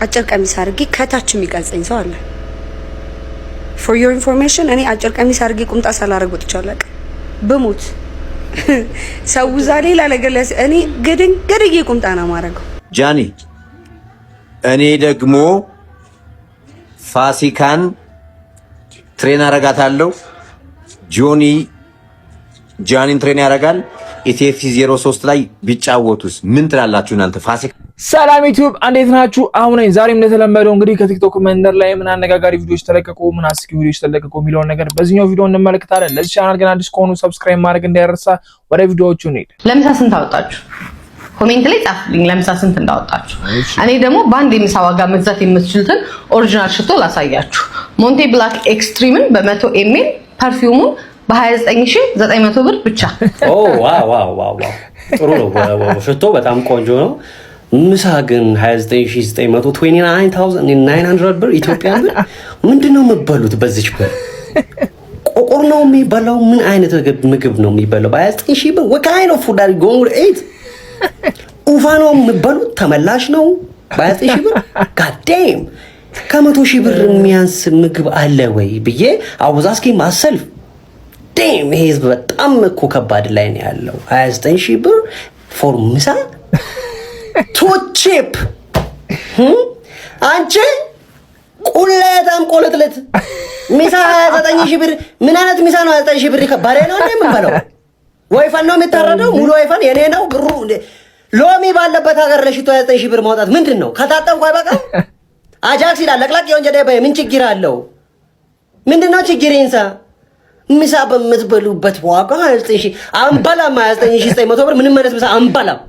አጭር ቀሚስ አድርጌ ከታች የሚቀርጸኝ ሰው አለ። for your information እኔ አጭር ቀሚስ አድርጌ ቁምጣ ሳላረግ ወጥቻለሁ። በሞት ሰው ዛሬ ላለ እኔ ገድጌ ቁምጣ ነው ማረገው። ጃኒ እኔ ደግሞ ፋሲካን ትሬን አረጋታለሁ። ጃኒን ትሬን ያረጋል። ኢቲኤፍ 03 ላይ ቢጫወቱስ ምን ትላላችሁ እናንተ? ፋሲካ ሰላም ዩቲዩብ እንዴት ናችሁ? አሁን ዛሬም እንደተለመደው እንግዲህ ከቲክቶክ መንደር ላይ ምን አነጋጋሪ ቪዲዮዎች ተለቀቁ፣ ምን አስቂ ቪዲዮዎች ተለቀቁ የሚለውን ነገር በዚህኛው ቪዲዮ እንመለከታለን። ለዚህ ቻናል ግን አዲስ ከሆኑ ሰብስክራይብ ማድረግ እንዳይረሳ። ወደ ቪዲዮዎቹ እንሂድ። ለምሳ ስንት አወጣችሁ? ኮሜንት ላይ ጻፉልኝ ለምሳ ስንት እንዳወጣችሁ። እኔ ደግሞ በአንድ የምሳ ዋጋ መግዛት የምትችሉትን ኦሪጂናል ሽቶ ላሳያችሁ። ሞንቴ ብላክ ኤክስትሪምን በ100 ml ፐርፊውሙን በ29900 ብር ብቻ። ኦ ዋው ዋው ዋው ጥሩ ነው። ሽቶ በጣም ቆንጆ ነው። ምሳ ግን 29900 ብር ኢትዮጵያ ብር። ምንድነው የምትበሉት በዚች ብር? ቆቆር ነው የሚበላው? ምን አይነት ምግብ ነው የሚበላው በ29000 ብር? what kind of food are you going to eat? ኡፋ ነው የምትበሉት? ተመላሽ ነው በ29000 ብር? god damn ከ100,000 ብር የሚያንስ ምግብ አለ ወይ ብዬ አወዛስኪ ማሰልፍ ዴም ይሄ በጣም እኮ ከባድ ላይ ነው ያለው። 29000 ብር ፎር ምሳ ቱ ቺፕ። አንቺ ቁለታም ቆለጥለት ምሳ 29000 ብር። ምን አይነት ምሳ ነው 29000 ብር? ከባድ ነው እንዴ? ምን በለው ዋይፋን ነው የምታረደው? ሙሉ ዋይፋን የኔ ነው ብሩ እንዴ? ሎሚ ባለበት ሀገር ለሽቶ 29000 ብር ማውጣት ምንድነው? ከታጠብኩ አይበቃም? አጃክስ ይላል ለቅላቅ የወንጀል በይ ምን ችግር አለው? ምንድነው ችግር? ይንሳ ምሳ በምትበሉበት ዋጋ 29000 አንበላም። 29900 ብር ምንም ማለት ምሳ አንበላም።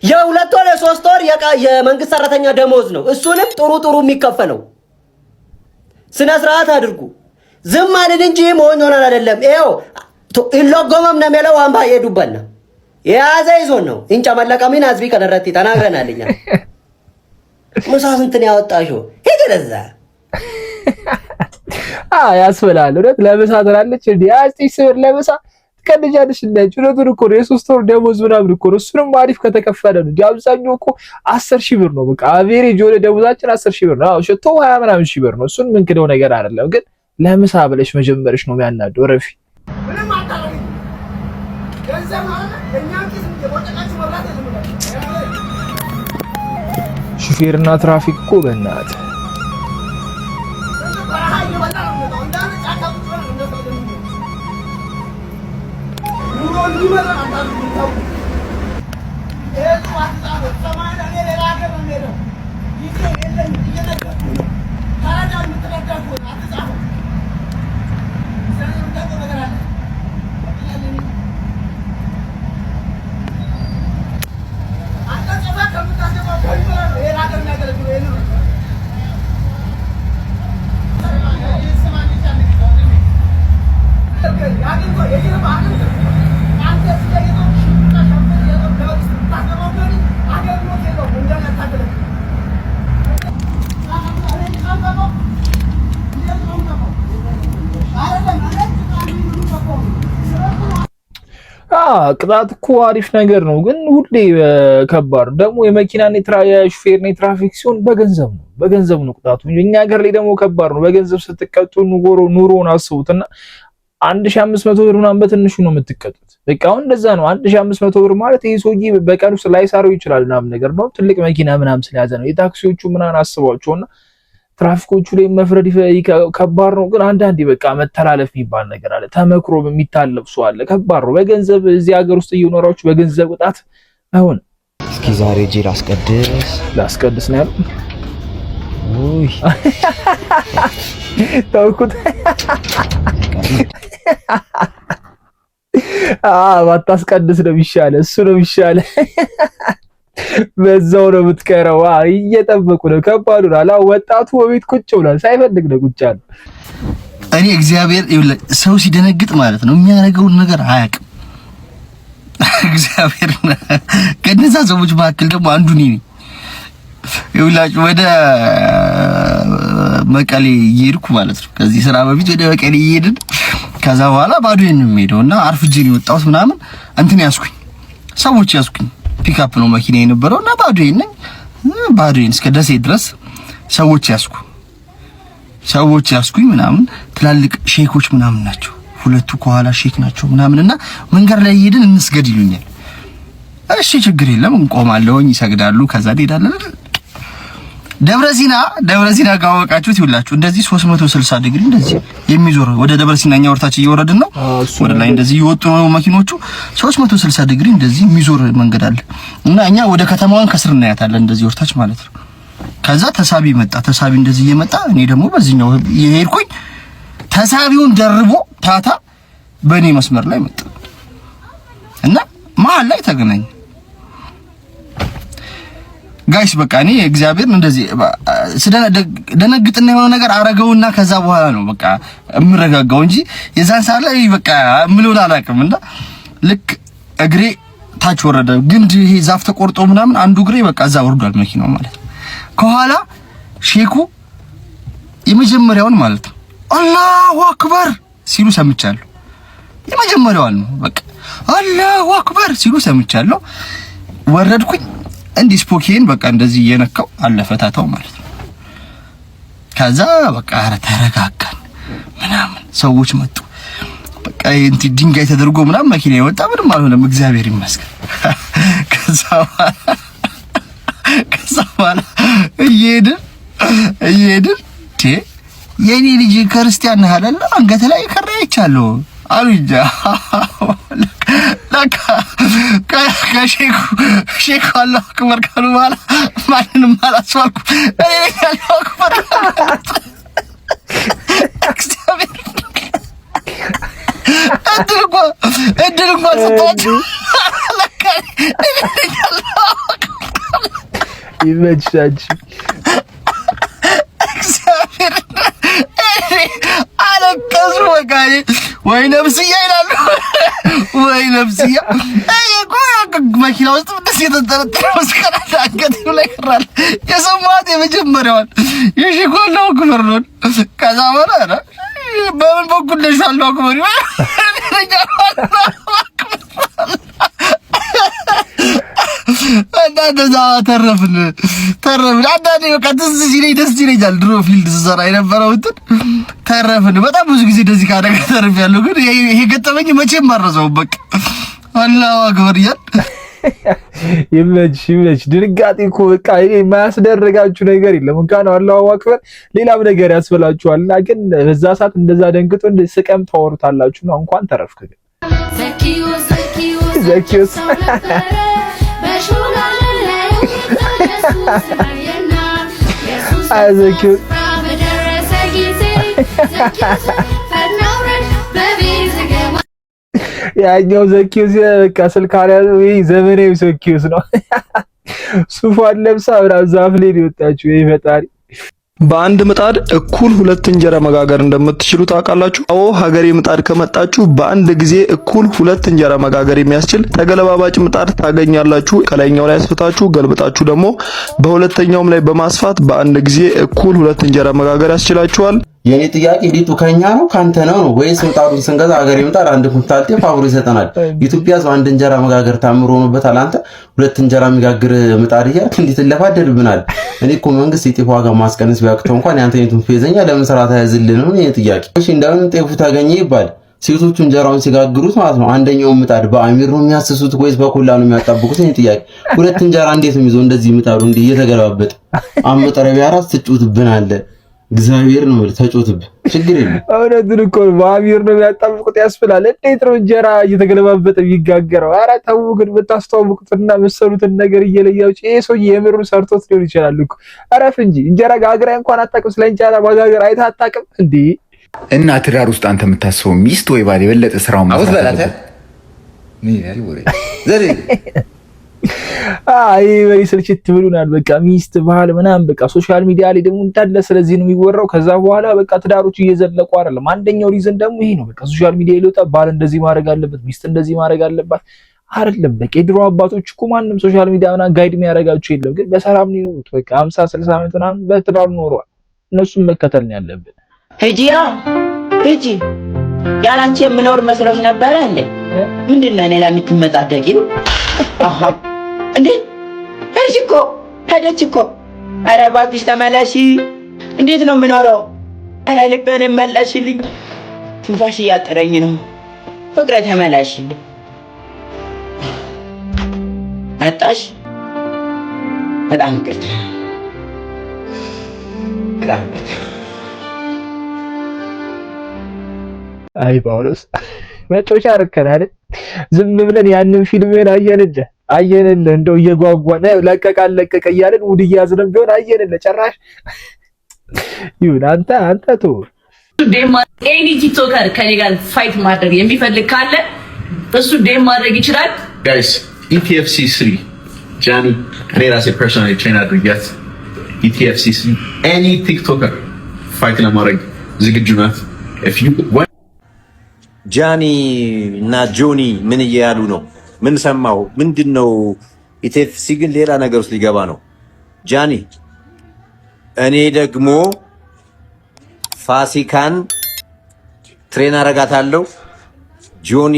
የሁለት ወር የሶስት ወር የመንግስት ሰራተኛ ደሞዝ ነው። እሱንም ጥሩ የሚከፈለው። ስነ ስርዓት አድርጉ። ዝም ማለት እንጂ ሞኝ ሆነን አይደለም። ይሄው ኢሎጎመም ነው የሚለው አምባ የዱበና የያዘ ይዞን ነው እንጫ መለቀሚን አዝቢ ከደረቲ ተናግረናልኛ። ምሳ ስንት ነው ያወጣሽው? ሄደ ለዛ ያስበላል። እውነት ለምሳ ትላለች እንዴ? 29000 ብር ለምሳ ትቀልጃለሽ እንዴ? ጭነቱን እኮ ነው የሶስት ወር ደሞዝ ምናምን እኮ ነው። እሱንም አሪፍ ከተከፈለ ነው። አብዛኛው እኮ 10000 ብር ነው። በቃ አቬሬጅ ወደ ደሞዛችን 10000 ብር ነው። አዎ ሽቶ 20 ምናምን ሺህ ብር ነው። እሱን ምን ክደው ነገር አይደለም። ግን ለምሳ ብለሽ መጀመርሽ ነው የሚያናደው። ረፊ ሹፌርና ትራፊክ እኮ በእናትህ ቅጣት እኮ አሪፍ ነገር ነው፣ ግን ሁሌ ከባድ ደግሞ የመኪናና የሹፌርና የትራፊክ ሲሆን በገንዘብ ነው ቅጣቱ። እኛ ሀገር ላይ ደግሞ ከባድ ነው። በገንዘብ ስትቀጡ ኑሮውን አስቡትና 1500 ብር ምናምን በትንሹ ነው የምትቀጡት። በቃ አሁን እንደዛ ነው። 1500 ብር ማለት ይሄ ሰውዬ በቀን ውስጥ ላይሰራው ይችላል ምናምን ነገር ነው። ትልቅ መኪና ምናምን ስለያዘ ነው። የታክሲዎቹ ምናምን አስቧቸውና ትራፊኮቹ ላይ መፍረድ ከባድ ነው። ግን አንዳንዴ በቃ መተላለፍ የሚባል ነገር አለ። ተመክሮ የሚታለፍ ሰው አለ። ከባድ ነው። በገንዘብ እዚህ ሀገር ውስጥ እየኖራችሁ በገንዘብ ቅጣት አይሆንም። እስኪ ዛሬ እጄ ላስቀድስ ነው ያለው። ኡይ ተውኩት። ባታስቀድስ ነው የሚሻለው። እሱ ነው የሚሻለው። በዛው ነው የምትቀረው። እየጠበቁ ነው። ከባዱ ነው። አላ ወጣቱ በቤት ቁጭ ብሏል። ሳይፈልግ ነው ቁጭ ያለው። እኔ እግዚአብሔር ሰው ሲደነግጥ ማለት ነው የሚያደርገውን ነገር አያውቅም። እግዚአብሔር ከነዛ ሰዎች መካከል ደግሞ አንዱ ነኝ። ይኸውላችሁ ወደ መቀሌ እየሄድኩ ማለት ነው። ከዚህ ስራ በፊት ወደ መቀሌ እየሄድን ከዛ በኋላ ባዶዬን ነው የምሄደውና አርፍጄ ነው የወጣሁት ምናምን እንትን ያስኩኝ ሰዎች ያስኩኝ ፒክአፕ ነው መኪና የነበረውና ባዶዬን ነኝ። ባዶዬን እስከ ደሴ ድረስ ሰዎች ያስኩኝ ምናምን ትላልቅ ሼኮች ምናምን ናቸው። ሁለቱ ከኋላ ሼክ ናቸው ምናምንና መንገድ ላይ ሄድን እንስገድ ይሉኛል። እሺ ችግር የለም እንቆማለሁኝ፣ ይሰግዳሉ። ከዛ ሄዳለን ደብረሲና ካወቃችሁት ይውላችሁ እንደዚህ 360 ዲግሪ እንደዚህ የሚዞር ወደ ደብረሲናኛ ወርታች እየወረድን ነው። ወደ ላይ እንደዚህ ይወጡ ነው መኪኖቹ። 360 ዲግሪ እንደዚህ የሚዞር መንገድ አለ እና እኛ ወደ ከተማዋን ከስር እናያታለን እንደዚህ ወርታች ማለት ነው። ከዛ ተሳቢ እንደዚህ እየመጣ እኔ ደግሞ በዚህኛው የሄድኩኝ ተሳቢውን ደርቦ ታታ በእኔ መስመር ላይ መጣ እና መሀል ላይ ተገናኘ። ጋይስ በቃ እኔ እግዚአብሔር እንደዚህ ደነግጥና የሆነ ነገር አረገውና ከዛ በኋላ ነው በቃ እምረጋጋው እንጂ የዛን ሰዓት ላይ በቃ ምንውን አላውቅም። እና ልክ እግሬ ታች ወረደ። ግንድ ይሄ ዛፍ ተቆርጦ ምናምን አንዱ እግሬ በቃ እዛ ወርዷል መኪናው ማለት ነው። ከኋላ ሼኩ የመጀመሪያውን ማለት ነው አላሁ አክበር ሲሉ ሰምቻለሁ። የመጀመሪያውን ነው በቃ አላሁ አክበር ሲሉ ሰምቻለሁ። ወረድኩኝ እንዲህ ስፖኬን በቃ እንደዚህ እየነካው አለፈታታው ማለት ነው። ከዛ በቃ ኧረ ተረጋጋን ምናምን ሰዎች መጡ። በቃ እንትን ድንጋይ ተደርጎ ምናምን መኪና የወጣ ምንም አልሆነም እግዚአብሔር ይመስገን። ከዛ በኋላ እየሄድን የኔ ልጅ ክርስቲያን ነህ አይደል? አንገት ላይ ከራ ይቻለው አሉኝ። ለካ ከሼኩ አላሁ አክበር ካሉ በኋላ ማንንም አላስዋልኩ። እኔ አላሁ አክበር እድል እንኳን ሰጣችሁ። ለካ ይመችሻችሁ። እግዚአብሔር አለቀሱ። በቃ ወይ ነፍስያ ይላሉ ወይ ነፍስያ። መኪና ውስጥ እንደዚህ የተንጠለጠለ መስቀል አንገቴ ላይ ቀራል። የሰማሁት የመጀመሪያዋን የሼኩ አላሁ አክበር ነው። ከዛ በኋላ በምን በኩል ነሽ አላሁ አክበር እንደዛ ተረፍን። አንዳንዴ በቃ ትዝ ሲለኝ ደስ ይለኛል። ድሮ ፊልድ ስሰራ የነበረው እንትን ተረፍን። በጣም ብዙ ጊዜ እንደዚህ ካደረገ ተርፌያለሁ፣ ግን ይሄ ገጠመኝ መቼም አልረሳውም። በቃ አላሁ አክበር እያል ይመች። ድንጋጤ እኮ በቃ የማያስደርጋችሁ ነገር የለም። እንኳን አላሁ አክበር ሌላም ነገር ያስበላችኋልና፣ ግን በዛ ሰዓት እንደዛ ደንግጦ ስቀም ታወሩታላችሁ ነው። እንኳን ተረፍክ። ግን ዘኪዮስ ያኛው ዘኪዮስ በቃ ስልክ አልያዘው። ይሄ ዘመናዊ ዘኪዮስ ነው። ሱፋን ለብሳ ምናምን ዛፍ ላይ የወጣችው። ይሄ ፈጣሪ በአንድ ምጣድ እኩል ሁለት እንጀራ መጋገር እንደምትችሉ ታውቃላችሁ? አዎ፣ ሀገሬ ምጣድ ከመጣችሁ በአንድ ጊዜ እኩል ሁለት እንጀራ መጋገር የሚያስችል ተገለባባጭ ምጣድ ታገኛላችሁ። ከላይኛው ላይ አስፍታችሁ ገልብጣችሁ ደግሞ በሁለተኛውም ላይ በማስፋት በአንድ ጊዜ እኩል ሁለት እንጀራ መጋገር ያስችላችኋል። የኔ ጥያቄ ሊጡ ከኛ ነው ካንተ ነው ወይስ ምጣዱን ስንገዛ ሀገሬ ምጣድ አንድ ኩንታል ጤፍ አብሮ ይሰጠናል? ኢትዮጵያ አንድ እንጀራ መጋገር ታምሮ ሆኖበታል። አንተ ሁለት እንጀራ የሚጋግር ምጣድ እያልክ እንዴት ለፋደድብናል? እኔ እኮ መንግስት የጤፍ ዋጋ ማስቀነስ ቢያቅተው እንኳን ያንተ የቱን ፌዘኛ ለምን ስራ ታያዝልን ነው የኔ ጥያቄ። እሺ እንደምን ጤፉ ታገኘ ይባል ሴቶቹ እንጀራውን ሲጋግሩት ማለት ነው አንደኛው ምጣድ በአሚር ነው የሚያስሱት ወይስ በኮላ ነው የሚያጣብቁት? እኔ ጥያቄ ሁለት እንጀራ እንዴት ነው ይዞ እንደዚህ ምጣዱ እንዴ እየተገለባበጠ አመጠረቢያ ራስ ትጩትብናል። እግዚአብሔር ነው ተጮትብ ችግር የለም። እውነቱን እኮ በአሚር ነው የሚያጣብቁት ያስብላል። እንዴት ነው እንጀራ እየተገለባበጠ የሚጋገረው? ኧረ ተው ግን ብታስተዋውቁትና መሰሉትን ነገር እየለያችሁ። ይሄ ሰውዬ የምሩን ሰርቶት ሊሆን ይችላል እኮ። አረፍ እንጂ እንጀራ ጋግራ እንኳን አታውቅም። ስለ እንጀራ ማጋገር አይተህ አታውቅም እንዴ? እና ትዳር ውስጥ አንተ የምታስበው ሚስት ወይ ባል የበለጠ ስራውን አውስበላተ ምን ያህል ወሬ ዘሪ አይ ወይ ስልችት ብሉናል። በቃ ሚስት ባህል ምናምን በቃ ሶሻል ሚዲያ ላይ ደግሞ እንዳለ ስለዚህ ነው የሚወራው። ከዛ በኋላ በቃ ትዳሮች እየዘለቁ አይደለም። አንደኛው ሪዝን ደግሞ ይሄ ነው። በቃ ሶሻል ሚዲያ ይለውጣ ባል እንደዚህ ማድረግ አለበት፣ ሚስት እንደዚህ ማድረግ አለባት አይደለም። በቃ የድሮ አባቶች እኮ ማንም ሶሻል ሚዲያ ምናምን ጋይድ የሚያደርጋቸው የለም፣ ግን በሰላም ነው የሚኖሩት። በቃ 50 60 ዓመት ምናምን በትዳር ኖረዋል። እነሱም መከተል ነው ያለብን። ሂጂያ ሂጂ ያላንቺ የምኖር መስሎሽ ነበረ እንዴ? ምንድነው እኔ ላይ የምትመጣደቂው? አሃ እንዴ እሺ እኮ ሄደች እኮ። ኧረ እባክሽ ተመለሺ። እንዴት ነው የምኖረው? ኧረ ልቤን መለስልኝ። ትንፋሽ እያጠረኝ ነው። ፍቅረ ተመለሺ። መጣሽ? በጣም ይቅርታ። አይ ጳውሎስ መጮቻ አርከን አይደል? ዝም ብለን ያንን ፊልምን አየንልህ እንደው እየጓጓን ለቀቀ እያለን ሙድ እያዝንም ቢሆን አየንልህ። ጭራሽ ይሁን አንተ ቶ ኤኒ ቲክቶከር ከኔ ጋር ፋይት ማድረግ የሚፈልግ ካለ እሱ ዴም ማድረግ ይችላል። ጋይስ ኢቲኤፍሲ 3 ጃኒ ራሴ ፐርሰናሊ ትሬን አድርጊያት። ኢቲኤፍሲ 3 ኤኒ ቲክቶከር ፋይት ለማድረግ ዝግጁ ናት። ጃኒ እና ጆኒ ምን እያሉ ነው? ምን ሰማው? ምንድነው? ኢቲኤፍሲ ግን ሌላ ነገር ውስጥ ሊገባ ነው። ጃኒ እኔ ደግሞ ፋሲካን ትሬን አረጋታለሁ። ጆኒ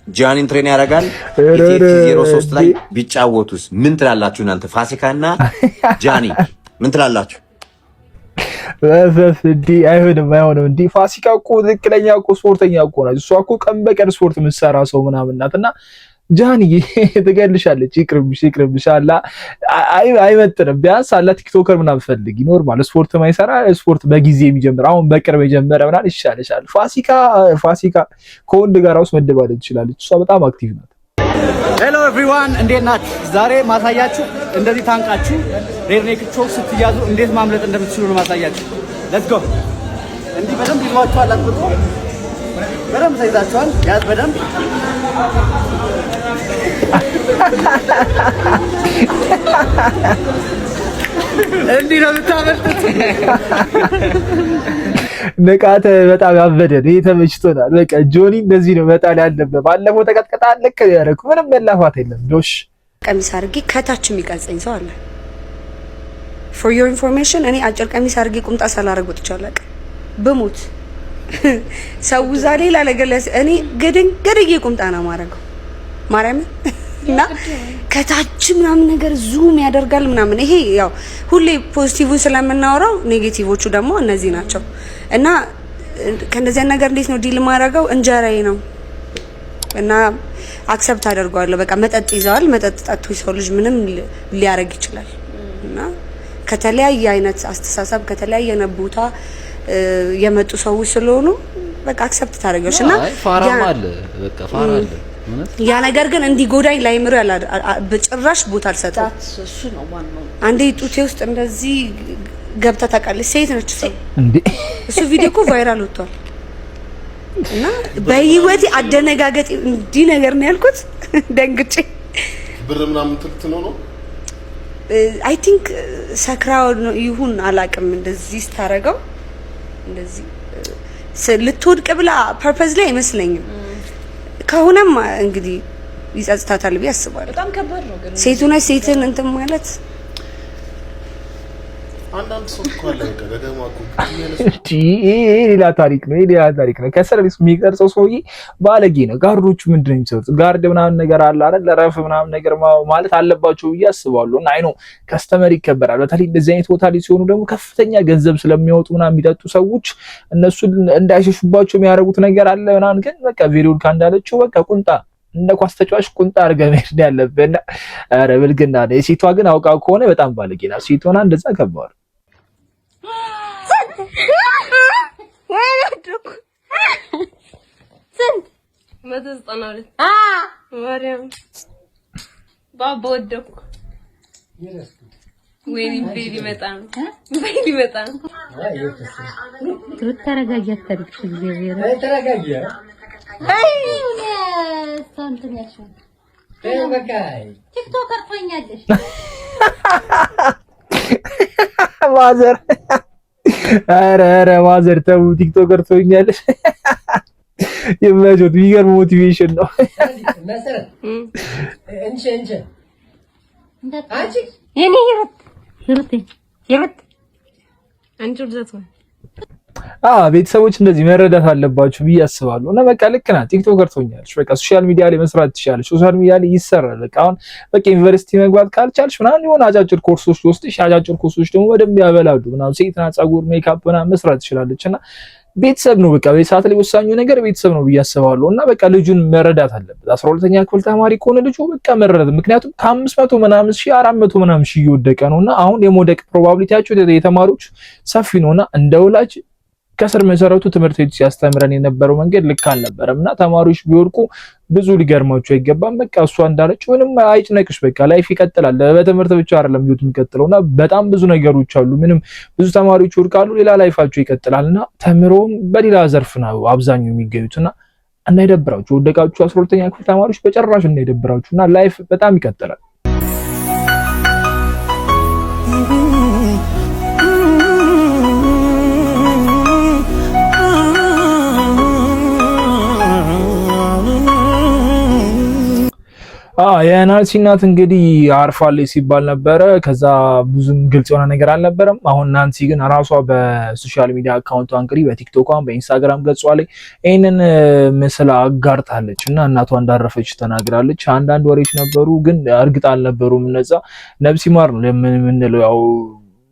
ጃኒን ትሬን ያረጋል። ኢቲኤፍሲ 03 ላይ ቢጫወቱስ ምን ትላላችሁ እናንተ? ፋሲካና ጃኒ ምን ትላላችሁ? እንዲህ አይሆንም። እንዲህ ፋሲካ እኮ ትክክለኛ እኮ ስፖርተኛ እኮ ናት። እሷ እኮ ቀን በቀን ስፖርት የምትሰራ ሰው ምናምን ናት። እና ጃኒ ትገልሻለች። ይቅርብሽ አላ አይመጥንም። ቢያንስ አላ ቲክቶከር ምናምን ፈልጊ። ኖርማል ስፖርት ማይሰራ ስፖርት በጊዜ የሚጀምር አሁን በቅርብ የጀመረ ምናምን ይሻለሻል። ፋሲካ ከወንድ ጋር ውስጥ መደባደብ ትችላለች። እሷ በጣም አክቲቭ ናት። ሄሎ ኤቭሪዋን እንዴት ናችሁ? ዛሬ ማሳያችሁ እንደዚህ ታንቃችሁ ሬድ ኔክ ቾክ ስትያዙ እንዴት ማምለጥ እንደምትችሉ ነው ማሳያችሁ። ሌትስ ጎ። እንዲህ በደንብ ይዟችኋል። አጥብቆ በደንብ ተይዛችኋል። ያዝ በደንብ እንዲህ ነው የምታመልጡት። ንቃተ በጣም ያበደ ነው። ተመችቶናል። በቃ ጆኒ እንደዚህ ነው መጣል ያለበት። ባለፈው ተቀጥቀጣ አለከ ያረኩ ምንም መላፋት የለም። ዶሽ ቀሚስ አድርጌ ከታች የሚቀልጸኝ ሰው አለ። for your information እኔ አጭር ቀሚስ አድርጌ ቁምጣ ሳላረግ ወጥቻለሁ። በሞት ሰው ዛሬ ላለገለስ እኔ ገድጌ ቁምጣ ነው ማረገው ማርያም እና ከታች ምናምን ነገር ዙም ያደርጋል ምናምን። ይሄ ያው ሁሌ ፖዚቲቭን ስለምናወራው ኔጌቲቮቹ ደግሞ እነዚህ ናቸው። እና ከነዚህ ነገር እንዴት ነው ዲል ማረገው? እንጀራዬ ነው እና አክሰፕት አደርጋለሁ። በቃ መጠጥ ይዘዋል። መጠጥ ጠጥቶ ሰው ልጅ ምንም ሊያረግ ይችላል። እና ከተለያየ አይነት አስተሳሰብ ከተለያየ ቦታ የመጡ ሰዎች ስለሆኑ በቃ አክሰፕት ታደርጊያለሽ። እና ፋራም አለ በቃ ፋራ አለ። ያ ነገር ግን እንዲጎዳኝ ላይምሩ ያለ በጭራሽ ቦታ አልሰጠም። እሱ ነው ዋናው። አንዴ ጡቴ ውስጥ እንደዚህ ገብታ ታውቃለች። ሴት ነች ሰው እንዴ! እሱ ቪዲዮ እኮ ቫይራል ወጥቷል። እና በህይወቴ አደነጋገጥ እንዲህ ነገር ነው ያልኩት። ደንግጬ ብር ምናምን ትልት ነው አይ ቲንክ ሰክራው ነው ይሁን አላውቅም። እንደዚህ ስታረገው እንደዚህ ልትወድቅ ብላ ፐርፐዝ ላይ አይመስለኝም። ከሆነም እንግዲህ ይጸጽታታል ብዬ አስባለሁ። በጣም ከባድ ነው ግን ሴቱ ነች ሴትን እንትን ማለት አንዳንድ ሰው እኮ አለ ገደማ እኮ ሌላ ታሪክ ነው። ከሰርቪስ የሚቀርጸው ሰውዬ ባለጌ ነው። ጋርዶቹ ምንድነው የሚሰሩት? ጋርድ ምናምን ነገር አለ አይደል? ለረፍ ምናምን ነገር ማለት አለባቸው ብዬ አስባለሁ። እና አይ ነው ከስተመር ይከበራል። በተለይ እንደዚህ አይነት ቦታ ላይ ሲሆኑ ደግሞ ከፍተኛ ገንዘብ ስለሚያወጡ ምናምን የሚጠጡ ሰዎች እነሱ እንዳይሸሹባቸው የሚያደርጉት ነገር አለ ምናምን። ግን በቃ ቬሪውል ካንዳለችው በቃ ቁንጣ እንደ ኳስ ተጫዋች ቁንጣ አድርገህ መሄድ ያለብህና ኧረ ብልግና ነው። የሴቷ ግን አውቃ ከሆነ በጣም ባለጌ ናት። ሴቷና እንደዛ ከባድ ስንት 192 ማርያም ባባ ወደኩ። ወይኔ ቤቢ መጣ ነው። ተረጋጊ አታድርጊ። እግዚአብሔር ተረጋጊ። አይ እንትን ያልሽው በቃይ ቲክቶከር ትሆኛለሽ። ማዘር ኧረ ማዘር ተው ቲክቶከር ትሆኛለሽ። የማጆት ቢገርም ሞቲቬሽን ነው። መሰረት እንቺ አንቺ የኔ ይሩት አንቺ ወደዛ ቤተሰቦች እንደዚህ መረዳት አለባችሁ ብዬ አስባለሁ። እና በቃ ልክ ናት። ቲክቶከር ትሆኛለሽ፣ በቃ ሶሻል ሚዲያ ላይ መስራት ትችላለሽ። ሶሻል ሚዲያ ላይ ይሰራል። በቃ አሁን በቃ ዩኒቨርሲቲ መግባት ካልቻልሽ ምናምን የሆነ አጫጭር ኮርሶች ወስደሽ አጫጭር ኮርሶች ደግሞ በደንብ ያበላሉ ምናምን ሴትና ጸጉር ሜካፕ ምናምን መስራት ትችላለች። እና ቤተሰብ ነው በቃ በሰዓት ላይ ወሳኙ ነገር ቤተሰብ ነው ብዬ አስባለሁ። እና በቃ ልጁን መረዳት አለበት። 12ኛ ክፍል ተማሪ ከሆነ ልጁ በቃ መረዳት፣ ምክንያቱም ከ500 ምናምን ሺህ 400 ምናምን ሺህ እየወደቀ ነውና አሁን የመውደቅ ፕሮባቢሊቲያቸው የተማሪዎች ሰፊ ነውና እንደ ወላጅ ከስር መሰረቱ ትምህርት ቤት ሲያስተምረን የነበረው መንገድ ልክ አልነበረም እና ተማሪዎች ቢወድቁ ብዙ ሊገርማቸው አይገባም። በቃ እሷ እንዳለችው ምንም አይጭነቅሽ፣ በቃ ላይፍ ይቀጥላል። በትምህርት ብቻ አይደለም ህይወት የሚቀጥለውና በጣም ብዙ ነገሮች አሉ። ምንም ብዙ ተማሪዎች ይወድቃሉ፣ ሌላ ላይፋቸው ይቀጥላልና ተምሮም በሌላ ዘርፍ ነው አብዛኛው የሚገኙትና እንዳይደብራችሁ ወደቃችሁ 12ኛ ክፍል ተማሪዎች በጭራሽ እንዳይደብራችሁና ላይፍ በጣም ይቀጥላል። የናንሲ እናት እንግዲህ አርፋለች ሲባል ነበረ። ከዛ ብዙም ግልጽ የሆነ ነገር አልነበረም። አሁን ናንሲ ግን ራሷ በሶሻል ሚዲያ አካውንቷ እንግዲህ በቲክቶክም በኢንስታግራም ገጿ ላይ ይሄንን ምስል አጋርታለች እና እናቷ እንዳረፈች ተናግራለች። አንዳንድ ወሬዎች ነበሩ ግን እርግጥ አልነበሩም። እነዛ ነብስ ይማር ነው የምንለው ያው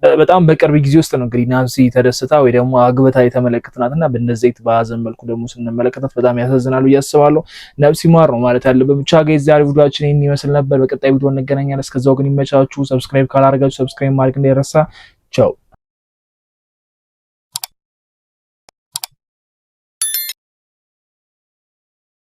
በጣም በቅርብ ጊዜ ውስጥ ነው እንግዲህ ናንሲ ተደስታ ወይ ደግሞ አግብታ የተመለከትናትና በእንደዚህ ባዘን መልኩ ደግሞ ስንመለከታት በጣም ያሳዝናሉ እያስባለሁ። ነብስ ይማር ነው ማለት ያለበት። ብቻ ጋይስ ዛሬ ቪዲዮአችን ይሄን ይመስል ነበር። በቀጣይ ቪዲዮ እንገናኛለን። እስከዛው ግን ይመቻችሁ። ሰብስክራይብ ካላደረጋችሁ ሰብስክራይብ ማድረግ እንዳይረሳ። ቻው።